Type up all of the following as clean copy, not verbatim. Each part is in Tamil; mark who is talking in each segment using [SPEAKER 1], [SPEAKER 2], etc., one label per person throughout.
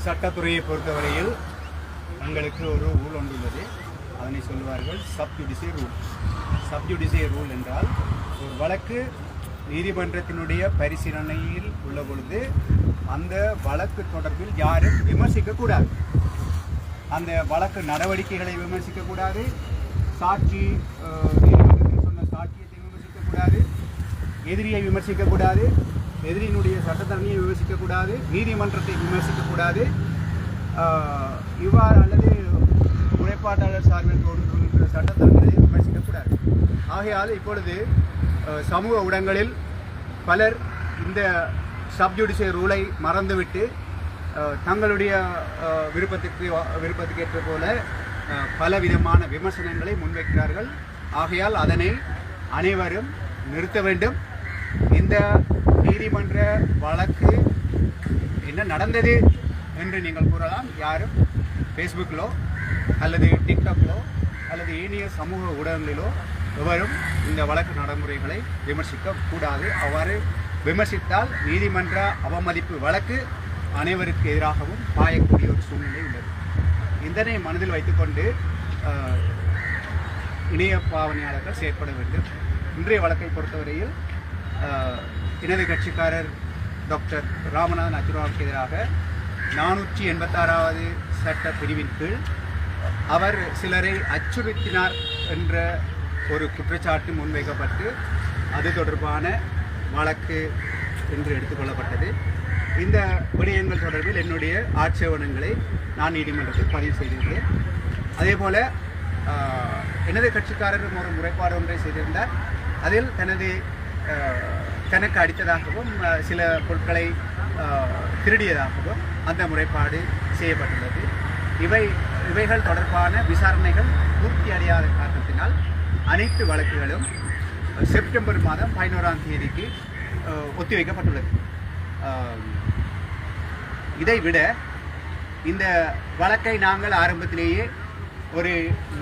[SPEAKER 1] சட்டத்துறையை பொறுத்தவரையில் எங்களுக்கு ஒரு ரூல் ஒன்று உள்ளது. அதனை சொல்வார்கள் சப்ஜுடிஷியல் ரூல். சப்ஜுடிஷியல் ரூல் என்றால் ஒரு வழக்கு நீதிமன்றத்தினுடைய பரிசீலனையில் உள்ள பொழுது அந்த வழக்கு தொடர்பில் யாரும் விமர்சிக்கக்கூடாது. அந்த வழக்கு நடவடிக்கைகளை விமர்சிக்கக்கூடாது, சாட்சி நீதிமன்றத்தில் சொன்ன சாட்சியத்தை விமர்சிக்கக்கூடாது, எதிரியை விமர்சிக்கக்கூடாது, எதிரியினுடைய சட்டத்தரணியை விமர்சிக்கக்கூடாது, நீதிமன்றத்தை விமர்சிக்கக்கூடாது, இவ்வாறு அல்லது முறைப்பாட்டாளர் சார்பில் தோன்றுகின்ற சட்டத்தரணிகளை விமர்சிக்கக்கூடாது. ஆகையால் இப்பொழுது சமூக ஊடகங்களில் பலர் இந்த சப்ஜுடிஷியல் ரூலை மறந்துவிட்டு தங்களுடைய விருப்பத்துக்கு ஏற்ற போல பலவிதமான விமர்சனங்களை முன்வைக்கிறார்கள். ஆகையால் அதனை அனைவரும் நிறுத்த வேண்டும். இந்த நீதிமன்ற வழக்கு என்ன நடந்தது என்று நீங்கள் கூறலாம். யாரும் ஃபேஸ்புக்கிலோ அல்லது டிக்டாக்லோ அல்லது ஏனைய சமூக ஊடகங்களிலோ எவரும் இந்த வழக்கு நடைமுறைகளை விமர்சிக்கக்கூடாது. அவ்வாறு விமர்சித்தால் நீதிமன்ற அவமதிப்பு வழக்கு அனைவருக்கு எதிராகவும் பாயக்கூடிய ஒரு சூழ்நிலை உள்ளது. இதனை மனதில் வைத்துக்கொண்டு இணைய பாவனையாளர்கள் செயற்பட வேண்டும். இன்றைய வழக்கை பொறுத்தவரையில் எனது கட்சிக்காரர் டாக்டர் ராமநாதன் அச்சுராவுக்கு எதிராக 486வது சட்ட பிரிவின் கீழ் அவர் சிலரை அச்சுறுத்தினார் என்ற ஒரு குற்றச்சாட்டு முன்வைக்கப்பட்டு அது தொடர்பான வழக்கு என்று எடுத்துக்கொள்ளப்பட்டது. இந்த விடயங்கள் தொடர்பில் என்னுடைய ஆட்சேபணங்களை நான் நீதிமன்றத்தில் பதிவு செய்திருந்தேன். அதே போல் எனது கட்சிக்காரரும் ஒரு முறைப்பாடு ஒன்றை செய்திருந்தார். அதில் தனக்கு அடித்ததாகவும் சில பொருட்களை திருடியதாகவும் அந்த முறைப்பாடு செய்யப்பட்டுள்ளது. இவைகள் தொடர்பான விசாரணைகள் பூர்த்தி அடையாத காரணத்தினால் அனைத்து வழக்குகளும் செப்டம்பர் மாதம் 11ஆம் தேதிக்கு ஒத்திவைக்கப்பட்டுள்ளது. இதைவிட இந்த வழக்கை நாங்கள் ஆரம்பத்திலேயே ஒரு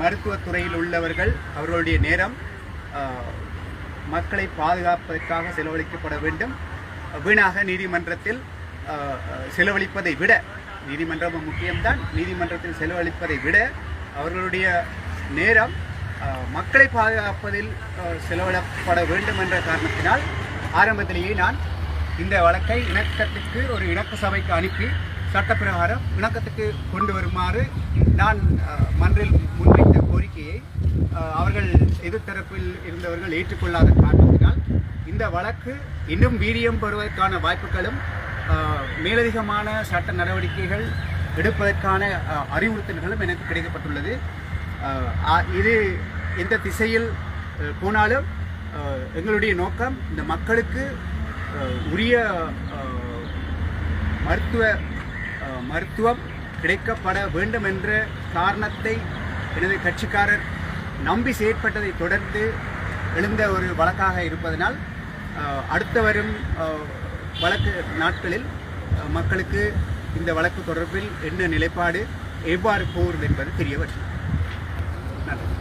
[SPEAKER 1] மருத்துவத்துறையில் உள்ளவர்கள் அவர்களுடைய நேரம் மக்களை பாதுகாப்பதற்காக செலவழிக்கப்பட வேண்டும். வீணாக நீதிமன்றத்தில் செலவழிப்பதை விட, நீதிமன்றமும் முக்கியம்தான், நீதிமன்றத்தில் செலவழிப்பதை விட அவர்களுடைய நேரம் மக்களை பாதுகாப்பதில் செலவிடப்பட வேண்டும் என்ற காரணத்தினால் ஆரம்பத்திலேயே நான் இந்த வழக்கை இணக்கத்துக்கு ஒரு இணக்க சபைக்கு அனுப்பி சட்டப்பிரகாரம் இணக்கத்துக்கு கொண்டு வருமாறு நான் மன்றில் முன்வைத்த கோரிக்கையை அவர்கள் எதிர்த்தரப்பில் இருந்தவர்கள் ஏற்றுக்கொள்ளாத காரணத்தினால் இந்த வழக்கு இன்னும் வீரியம் பெறுவதற்கான வாய்ப்புகளும் மேலதிகமான சட்ட நடவடிக்கைகள் எடுப்பதற்கான அறிவுறுத்தல்களும் எனக்கு கிடைக்கப்பட்டுள்ளது. இது எந்த திசையில் போனாலும் எங்களுடைய நோக்கம் இந்த மக்களுக்கு உரிய மருத்துவம் கிடைக்கப்பட வேண்டும் என்ற காரணத்தை எனது கட்சிக்காரர் நம்பி செயற்பட்டதை தொடர்ந்து எழுந்த ஒரு வழக்காக இருப்பதனால் அடுத்த வரும் வழக்கு நாட்களில் மக்களுக்கு இந்த வழக்கு தொடர்பில் என்ன நிலைப்பாடு எவ்வாறு போகிறது என்பது தெரிய வரும். நன்றி.